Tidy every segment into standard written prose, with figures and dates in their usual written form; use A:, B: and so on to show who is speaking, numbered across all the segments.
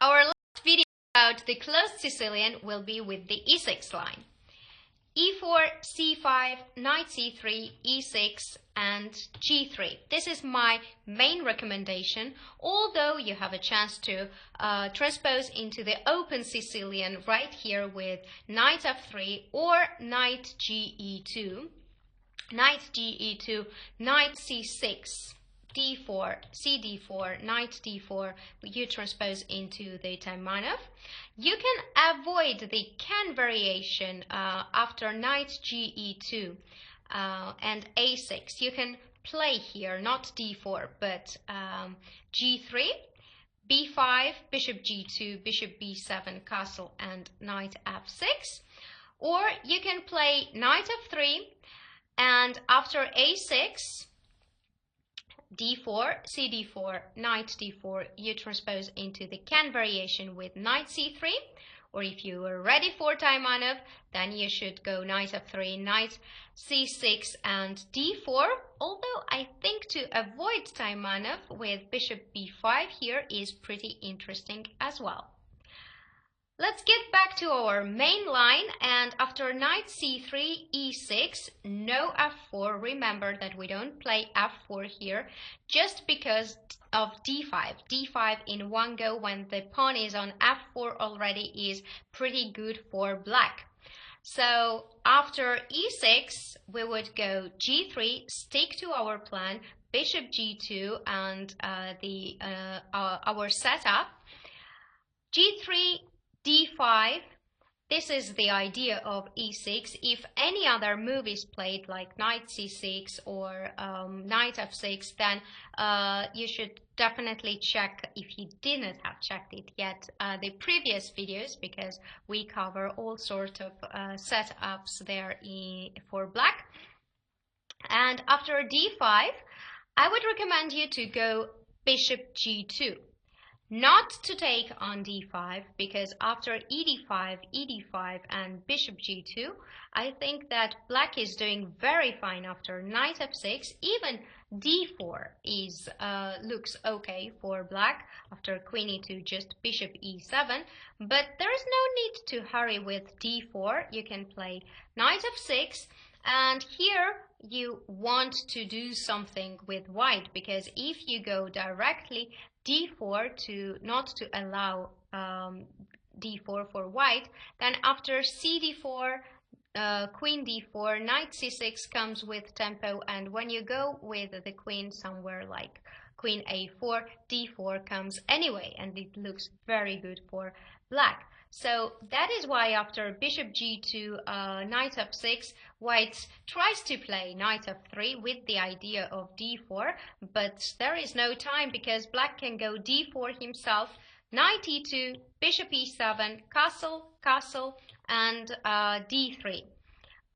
A: Our last video about the closed Sicilian will be with the e6 line. e4, c5, knight c3, e6, and g3. This is my main recommendation, although you have a chance to transpose into the open Sicilian right here with knight f3 or knight ge2, knight ge2, knight c6, d4, cd4, knight d4, you transpose into the Taimanov. You can avoid the can variation after knight ge2 and a6. You can play here, not d4, but g3, b5, bishop g2, bishop b7, castle, and knight f6. Or you can play knight f3, and after a6, d4, cd4, knight d4, you transpose into the can variation with knight c3, or if you are ready for Taimanov, then you should go knight f3, knight c6, and d4, although I think to avoid Taimanov with bishop b5 here is pretty interesting as well. Let's get back to our main line, and after knight c3, e6, no f4. Remember that we don't play f4 here just because of d5. d5 in one go when the pawn is on f4 already is pretty good for black. So after e6, we would go g3, stick to our plan, bishop g2, and our setup. g3, d5, this is the idea of e6. If any other move is played like knight c6 or knight f6, then you should definitely check, if you didn't have checked it yet, the previous videos, because we cover all sorts of setups there for black. And after d5, I would recommend you to go bishop g2. Not to take on d5, because after ed5, ed5, and bishop g2, I think that black is doing very fine after knight f6. Even d4 is looks okay for black after queen e2, just bishop e7. But there is no need to hurry with d4. You can play knight f6, and here you want to do something with white, because if you go directly d4 to not to allow d4 for white, then after cd4, queen d4, knight c6 comes with tempo, and when you go with the queen somewhere like queen a4, d4 comes anyway, and it looks very good for black. So that is why after bishop g2, knight f6, white tries to play knight f3 with the idea of d4, but there is no time because black can go d4 himself, knight e2, bishop e7, castle, castle, and d3.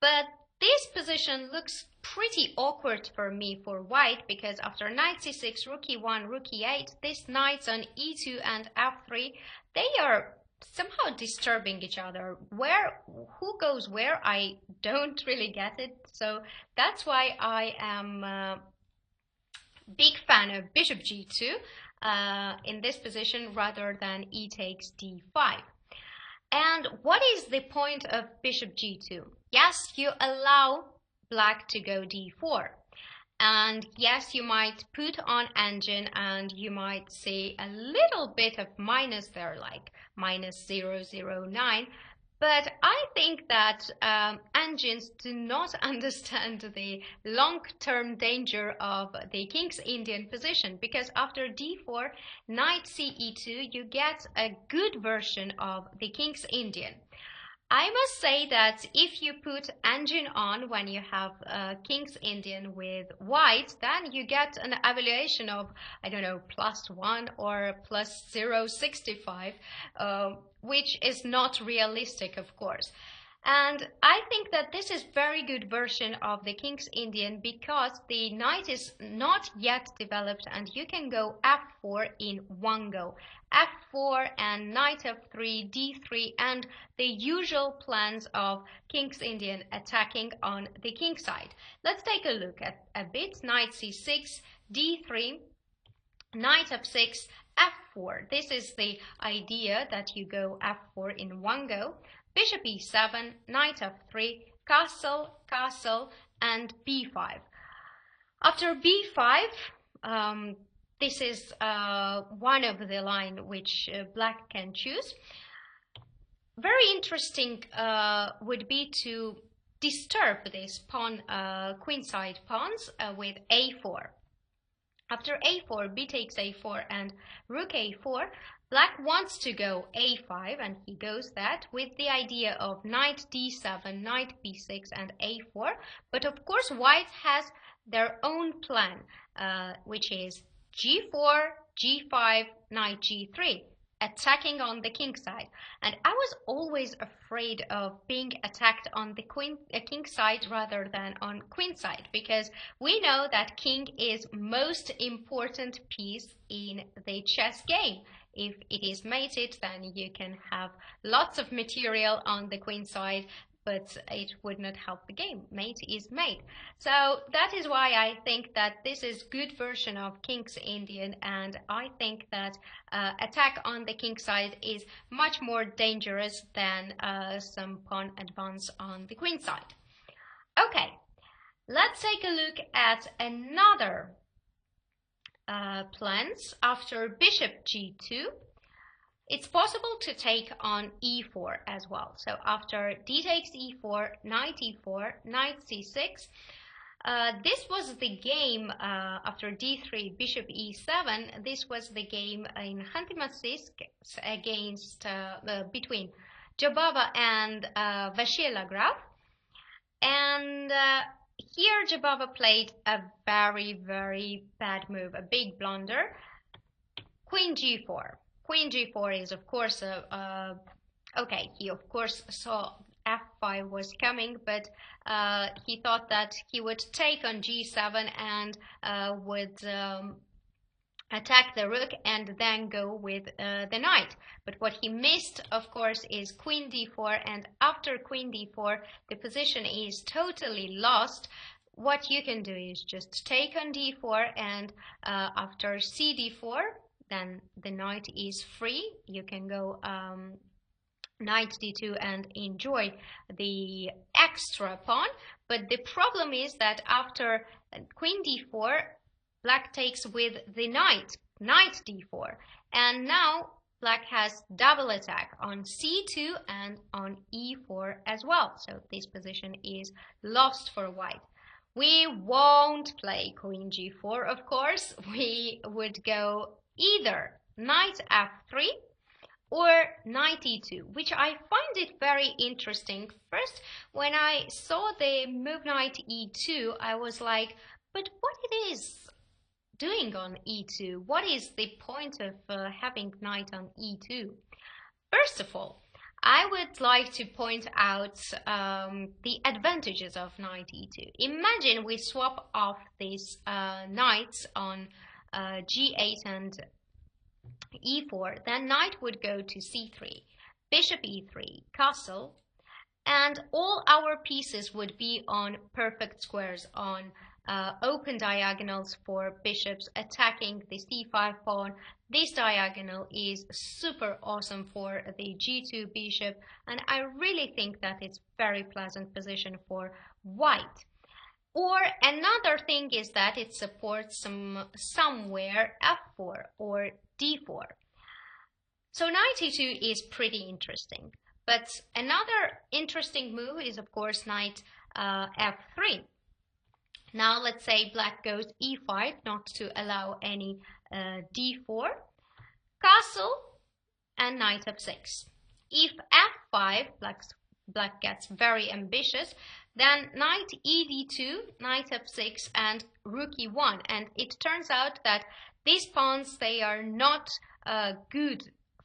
A: But this position looks pretty awkward for me for white, because after knight c6, rook e1, rook e8, these knights on e2 and f3, they are somehow disturbing each other. Who goes where, I don't really get it. So that's why I am a big fan of bishop g2 in this position rather than e takes d5. And what is the point of bishop g2? Yes, you allow black to go d4. And yes, you might put on engine and you might see a little bit of minus there, like minus 0.09. But I think that engines do not understand the long-term danger of the King's Indian position, because after d4, knight ce2, you get a good version of the King's Indian. I must say that if you put engine on when you have King's Indian with white, then you get an evaluation of, I don't know, +1 or plus 0.65, which is not realistic, of course. And I think that this is very good version of the King's Indian, because the knight is not yet developed and you can go f4 in one go. f4 and knight f3, d3, and the usual plans of King's Indian attacking on the king side. Let's take a look at a bit. Knight c6, d3, knight f6, f4. This is the idea that you go f4 in one go. Bishop e7, knight f3, castle, castle, and b5. After b5, this is one of the line which black can choose. Very interesting would be to disturb this pawn, queenside pawns with a4. After a4, b takes a4 and rook a4, black wants to go a5 and he goes that with the idea of knight d7, knight b6 and a4. But of course white has their own plan, which is g4, g5, knight g3, attacking on the king side. And I was always afraid of being attacked on the king side rather than on queen side, because we know that king is most important piece in the chess game. If it is mated, then you can have lots of material on the queen side, but it would not help the game. Mate is mate. So that is why I think that this is good version of King's Indian, and I think that attack on the king side is much more dangerous than some pawn advance on the queen side. Okay, let's take a look at another plans. After bishop g2, it's possible to take on e4 as well. So after d takes e4, knight e4, knight c6. This was the game after d3, bishop e7. This was the game in Khanty-Mansiysk against between Jobava and Vachier Lagrave. And here Jobava played a very, very bad move, a big blunder. Queen g4. Queen g4 is of course okay, he of course saw f5 was coming, but he thought that he would take on g7 and would attack the rook and then go with the knight. But what he missed, of course, is queen d4, and after queen d4 the position is totally lost. What you can do is just take on d4, and after cd4, then the knight is free. You can go knight d2 and enjoy the extra pawn. But the problem is that after queen d4, black takes with the knight, knight d4. And now black has double attack on c2 and on e4 as well. So this position is lost for white. We won't play queen g4, of course. We would go either knight f3 or knight e2, which I find it very interesting. First, when I saw the move knight e2, I was like, but what it is doing on e2? What is the point of having knight on e2? First of all, I would like to point out the advantages of knight e2. Imagine we swap off these knights on g8 and e4, then knight would go to c3, bishop e3, castle, and all our pieces would be on perfect squares, on open diagonals for bishops attacking the c5 pawn. This diagonal is super awesome for the g2 bishop, and I really think that it's very pleasant position for white. Or another thing is that it supports somewhere f4 or d4. So knight e2 is pretty interesting. But another interesting move is of course knight f3. Now let's say black goes e5, not to allow any d4, castle, and knight f6. If f5, black gets very ambitious, then knight ed2, knight f6, and rook e1. And it turns out that these pawns, they are not good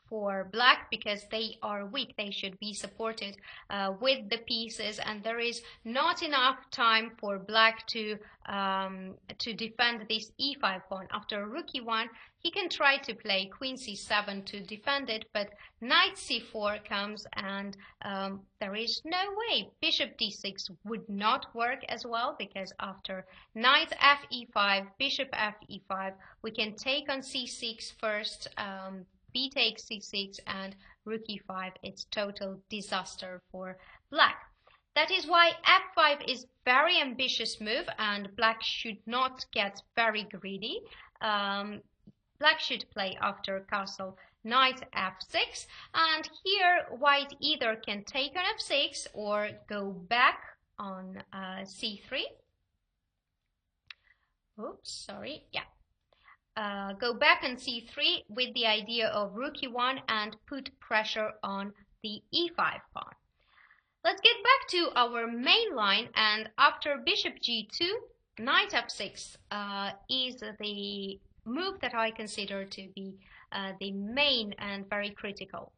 A: for black because they are weak. They should be supported with the pieces, and there is not enough time for black to defend this e5 pawn. After rook e1, he can try to play queen c7 to defend it, but knight c4 comes, and there is no way. Bishop d6 would not work as well, because after knight f e5, bishop f e5, we can take on c6 first, b takes c6, and rook e5. It's total disaster for black. That is why f5 is very ambitious move, and black should not get very greedy. Black should play after castle knight f6, and here white either can take on f6 or go back on c3. Oops, sorry, yeah. Go back on c3 with the idea of rook e1 and put pressure on the e5 pawn. Let's get back to our main line, and after bishop g2, knight f6 is the move that I consider to be the main and very critical.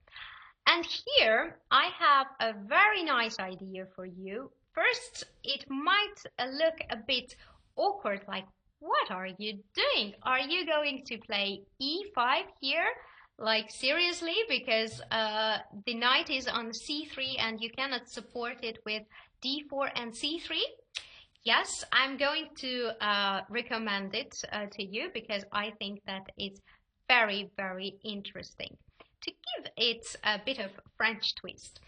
A: And here I have a very nice idea for you. First, it might look a bit awkward, like, what are you doing? Are you going to play e5 here? Like, seriously? Because the knight is on c3 and you cannot support it with d4 and c3? Yes, I'm going to recommend it to you because I think that it's very, very interesting. To give it a bit of French twist.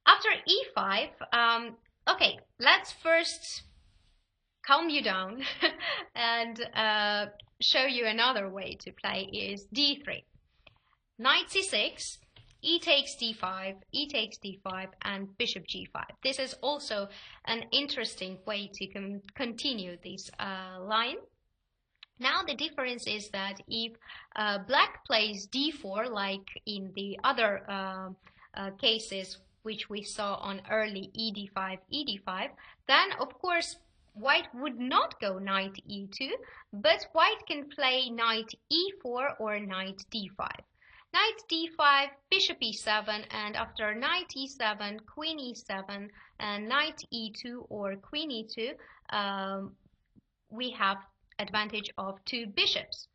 A: After e5, okay, let's first calm you down and show you another way to play is d3. Knight c6, e takes d5, e takes d5, and bishop g5. This is also an interesting way to continue this line. Now the difference is that if black plays d4, like in the other cases which we saw on early ed5, ed5, then of course white would not go knight e2, but white can play knight e4 or knight d5. Knight d5, bishop e7, and after knight e7, queen e7, and knight e2 or queen e2, we have advantage of two bishops.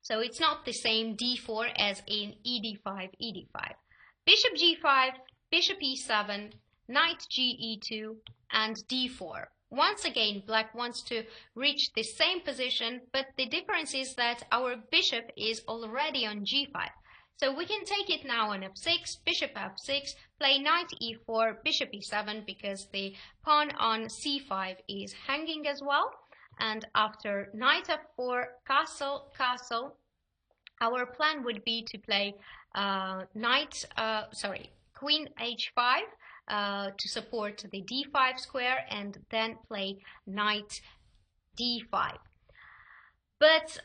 A: So it's not the same d4 as in ed5, ed5. Bishop g5, bishop e7, knight ge2, and d4. Once again, black wants to reach the same position, but the difference is that our bishop is already on g5. So we can take it now on f6, bishop f6, play knight e4, bishop e7, because the pawn on c5 is hanging as well. And after knight f4, castle, castle, our plan would be to play queen h5 to support the d5 square, and then play knight d5. But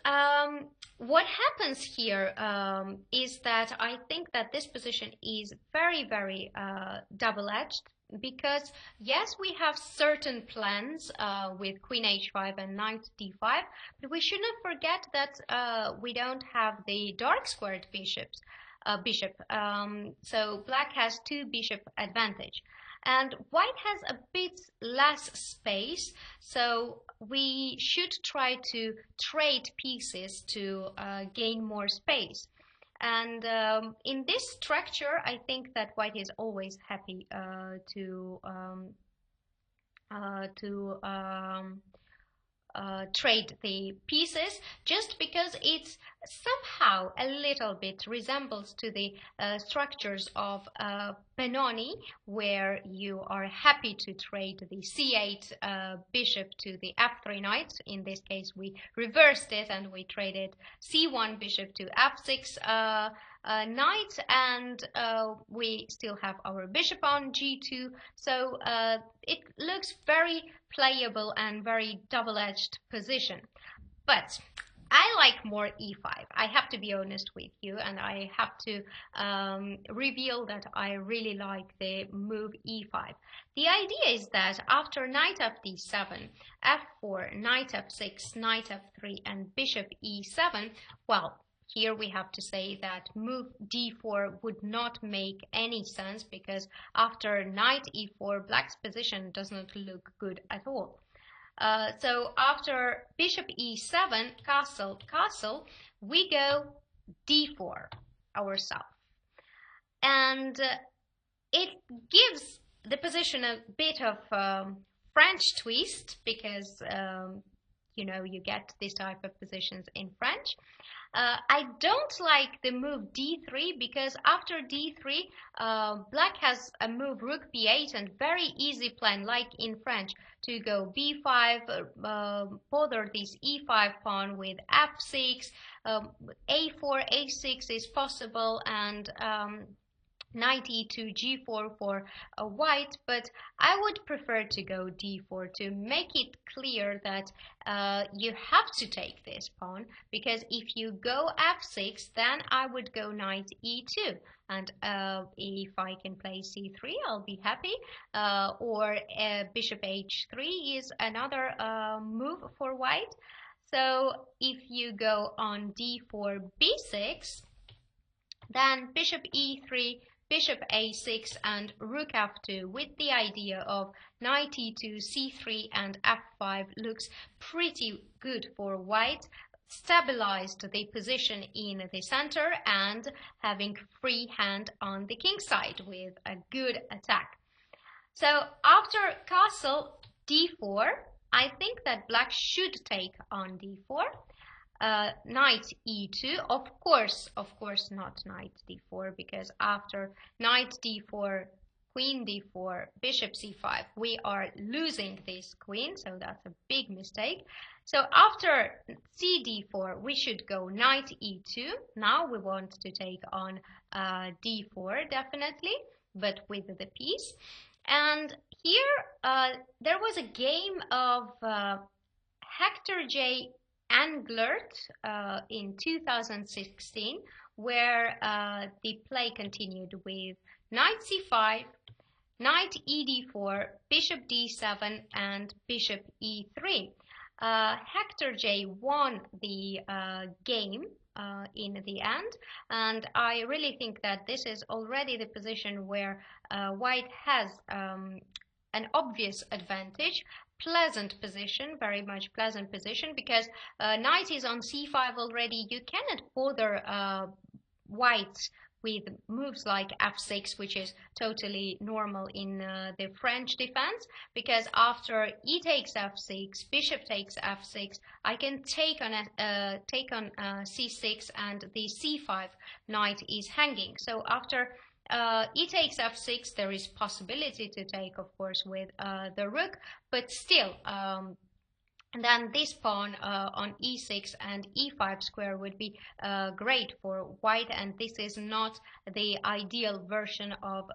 A: what happens here is that I think that this position is very, very double-edged, because yes, we have certain plans with queen h5 and knight d5, but we should not forget that we don't have the dark squared bishop. So black has two bishop advantage. And white has a bit less space, so we should try to trade pieces to gain more space. And in this structure, I think that white is always happy to trade the pieces, just because it's somehow a little bit resembles to the structures of Benoni, where you are happy to trade the c8 bishop to the f3 knight. In this case, we reversed it and we traded c1 bishop to f6 knight, and we still have our bishop on g2. So it looks very playable and very double-edged position. But I like more e5. I have to be honest with you, and I have to reveal that I really like the move e5. The idea is that after knight fd7, f4, knight f6, knight f3, and bishop e7, well, here we have to say that move d4 would not make any sense, because after knight e4, black's position does not look good at all. So after bishop e7, castle, we go d4 ourselves. And it gives the position a bit of French twist, because you know, you get this type of positions in French. I don't like the move d3, because after d3, black has a move rook b8 and very easy plan, like in French, to go b5, bother this e5 pawn with f6, a4, a6 is possible, and knight e2, g4 for white, but I would prefer to go d4 to make it clear that you have to take this pawn, because if you go f6, then I would go knight e2, and if I can play c3, I'll be happy, or bishop h3 is another move for white. So if you go on d4, b6, then bishop e3, bishop a6 and rook f2, with the idea of knight e2, c3 and f5 looks pretty good for white, stabilized the position in the center and having free hand on the king side with a good attack. So after castle d4, I think that black should take on d4. Knight e2, of course not knight d4, because after knight d4, queen d4, bishop c5, we are losing this queen, so that's a big mistake. So after cd4, we should go knight e2. Now we want to take on d4 definitely, but with the piece. And here there was a game of Hector J. Englert in 2016, where the play continued with knight c5, knight ed4, bishop d7, and bishop e3. Hector J won the game in the end, and I really think that this is already the position where white has an obvious advantage. Pleasant position, very much pleasant position, because knight is on c5 already. You cannot bother white with moves like f6, which is totally normal in the French defense, because after e takes f6, bishop takes f6, I can take on c6, and the c5 knight is hanging. So after e takes f6, there is possibility to take, of course, with the rook, but still, then this pawn on e6 and e5 square would be great for white, and this is not the ideal version of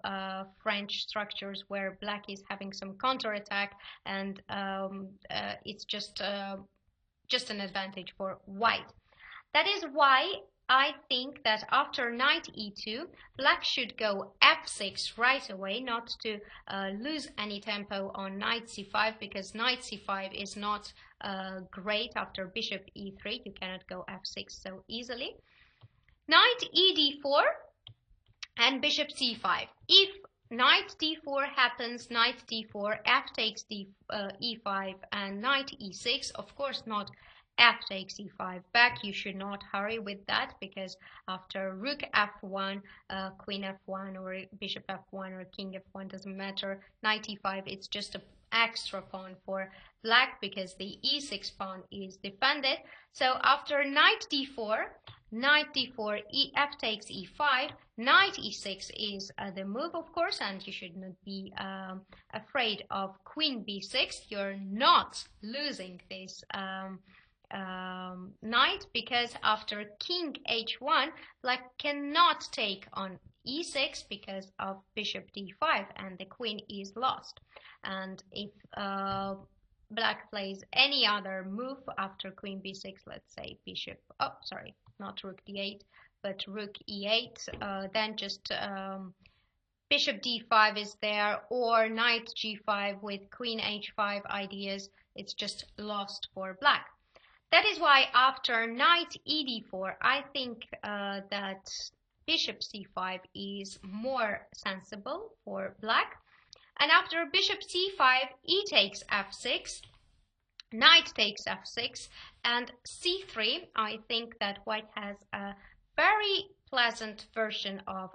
A: French structures where black is having some counterattack, and it's just an advantage for white. That is why I think that after knight e2, black should go f6 right away, not to lose any tempo on knight c5, because knight c5 is not great after bishop e3. You cannot go f6 so easily. Knight ed4 and bishop c5. If knight d4 happens, knight d4, f takes e5, and knight e6, of course not f takes e5 back. You should not hurry with that, because after rook f1, queen f1, or bishop f1, or king f1, doesn't matter, knight e5, it's just an extra pawn for black, because the e6 pawn is defended. So after knight d4, f takes e5, knight e6 is the move, of course, and you should not be afraid of queen b6. You're not losing this knight, because after king h1, black cannot take on e6 because of bishop d5, and the queen is lost. And if black plays any other move after queen b6, let's say bishop, oh sorry, not rook d8, but rook e8, then just bishop d5 is there, or knight g5 with queen h5 ideas, it's just lost for black. That is why after knight ed4, I think that bishop c5 is more sensible for black. And after bishop c5, e takes f6, knight takes f6, and c3, I think that white has a very pleasant version of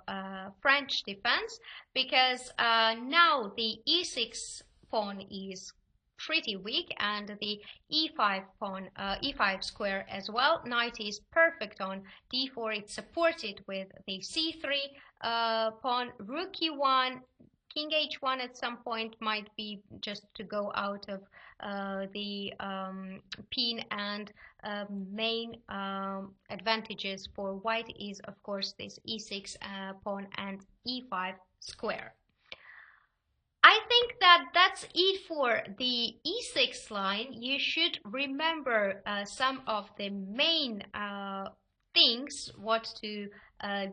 A: French defense, because now the e6 pawn is pretty weak, and the e5 pawn, e5 square as well. Knight is perfect on d4. It's supported with the c3 pawn, rook e1, king h1 at some point might be just to go out of the pin, and main advantages for white is of course this e6 pawn and e5 square. I think that that's it for the e6 line. You should remember some of the main things, what to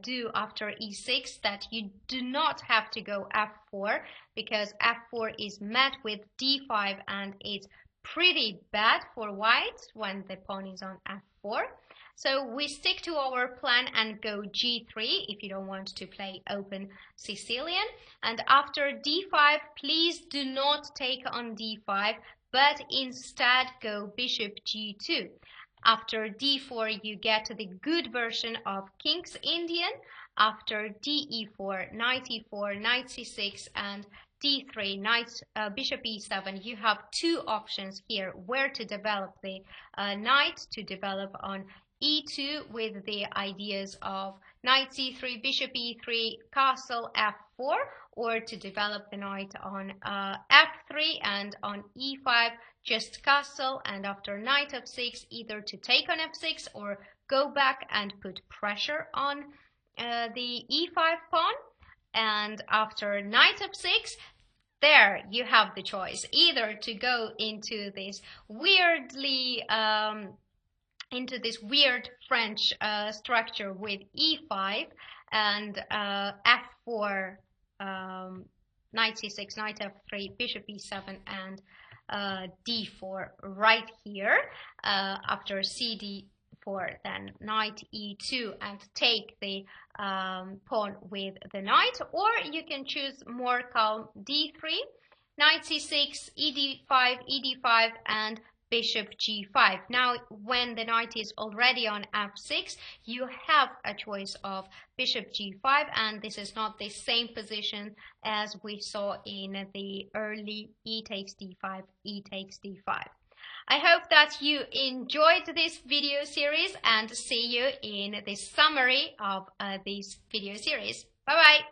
A: do after e6, that you do not have to go f4, because f4 is met with d5 and it's pretty bad for white when the pawn is on f4. So we stick to our plan and go g3 if you don't want to play open Sicilian. And after d5, please do not take on d5, but instead go bishop g2. After d4, you get the good version of King's Indian. After d-e4, knight e4, knight c6, and d3, knight, bishop e7, you have two options here where to develop the knight, to develop on e2 with the ideas of knight c3, bishop e3, castle f4, or to develop the knight on f3 and on e5, just castle, and after knight f6, either to take on f6 or go back and put pressure on the e5 pawn. And after knight f6, there you have the choice, either to go into this weirdly into this weird French structure with e5 and f4, knight c6, knight f3, bishop e7, and d4 right here. After cd4, then knight e2 and take the pawn with the knight, or you can choose more calm d3, knight c6, ed5, ed5, and bishop g5. Now, when the knight is already on f6, you have a choice of bishop g5, and this is not the same position as we saw in the early e takes d5, e takes d5. I hope that you enjoyed this video series, and see you in the summary of this video series. Bye bye!